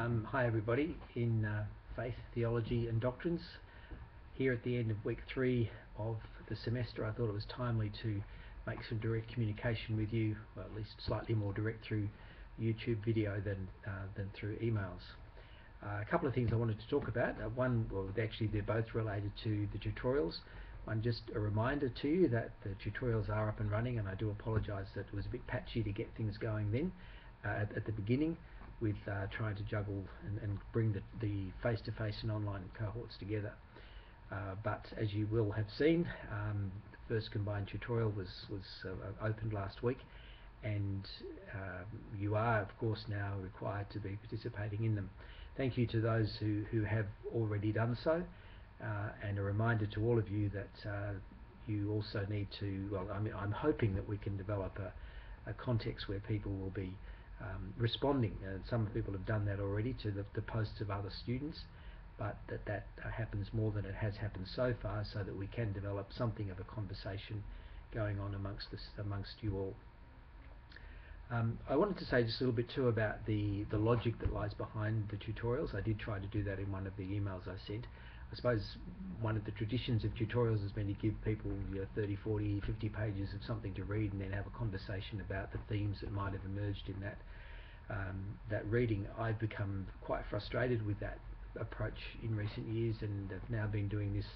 Hi everybody in Faith, Theology and Doctrines. Here at the end of week 3 of the semester, I thought it was timely to make some direct communication with you, well, at least slightly more direct through YouTube video than through emails. A couple of things I wanted to talk about. One, well, actually they're both related to the tutorials. One, just a reminder to you that the tutorials are up and running, and I do apologise that it was a bit patchy to get things going then at the beginning, with trying to juggle and bring the face-to-face and online cohorts together. But as you will have seen, the first combined tutorial was opened last week, and you are of course now required to be participating in them. Thank you to those who have already done so, and a reminder to all of you that you also need to, well, I'm hoping that we can develop a context where people will be responding. Some people have done that already to the posts of other students, but that happens more than it has happened so far, so that we can develop something of a conversation going on amongst you all. I wanted to say just a little bit too about the logic that lies behind the tutorials. I did try to do that in one of the emails I sent. I suppose one of the traditions of tutorials has been to give people 30, 40, 50 pages of something to read and then have a conversation about the themes that might have emerged in that reading. I've become quite frustrated with that approach in recent years, and have now been doing this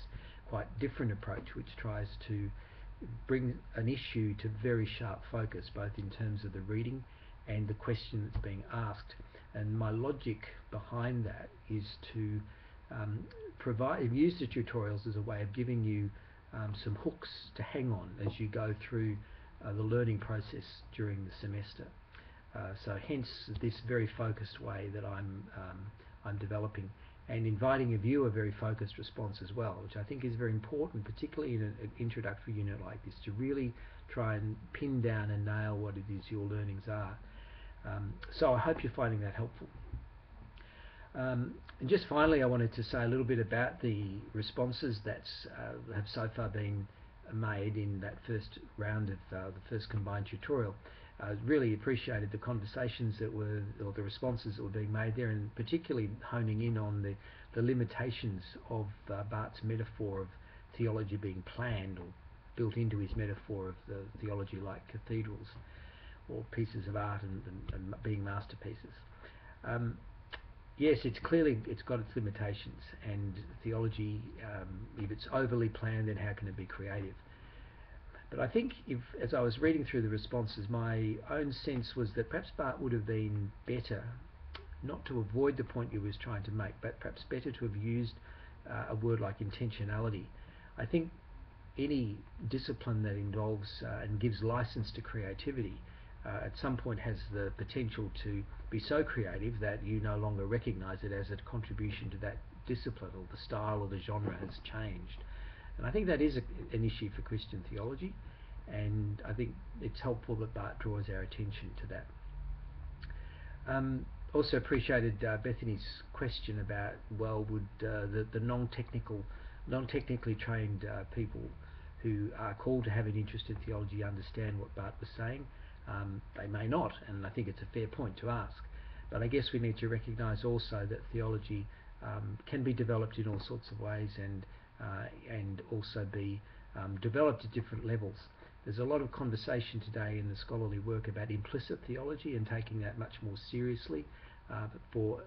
quite different approach, which tries to bring an issue to very sharp focus, both in terms of the reading and the question that's being asked. And my logic behind that is to use the tutorials as a way of giving you some hooks to hang on as you go through the learning process during the semester. So hence this very focused way that I'm developing, and inviting of you a very focused response as well, which I think is very important, particularly in an introductory unit like this, to really try and pin down and nail what it is your learnings are. So I hope you're finding that helpful. And just finally, I wanted to say a little bit about the responses that have so far been made in that first round of the first combined tutorial. I really appreciated the conversations that were, or the responses that were being made there, and particularly honing in on the limitations of Barth's metaphor of theology being planned, or built into his metaphor of the theology like cathedrals or pieces of art and being masterpieces. Yes, it's got its limitations, and theology, if it's overly planned, then how can it be creative? But I think, as I was reading through the responses, my own sense was that perhaps Barth would have been better, not to avoid the point he was trying to make, but perhaps better to have used a word like intentionality. I think any discipline that involves and gives license to creativity at some point has the potential to be so creative that you no longer recognize it as a contribution to that discipline, or the style or the genre has changed. And I think that is an issue for Christian theology, and I think it's helpful that Barth draws our attention to that. Also appreciated Bethany's question about, well, would the non-technically trained people who are called to have an interest in theology understand what Barth was saying? They may not, and I think it's a fair point to ask. But I guess we need to recognise also that theology can be developed in all sorts of ways, and also be developed at different levels. There's a lot of conversation today in the scholarly work about implicit theology and taking that much more seriously, for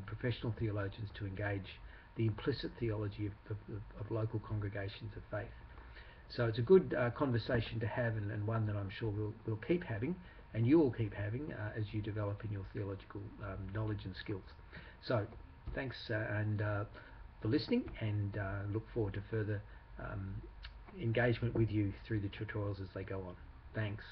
professional theologians to engage the implicit theology of local congregations of faith. So it's a good conversation to have, and one that I'm sure we'll keep having, and you will keep having as you develop in your theological knowledge and skills. So thanks for listening, and look forward to further engagement with you through the tutorials as they go on. Thanks.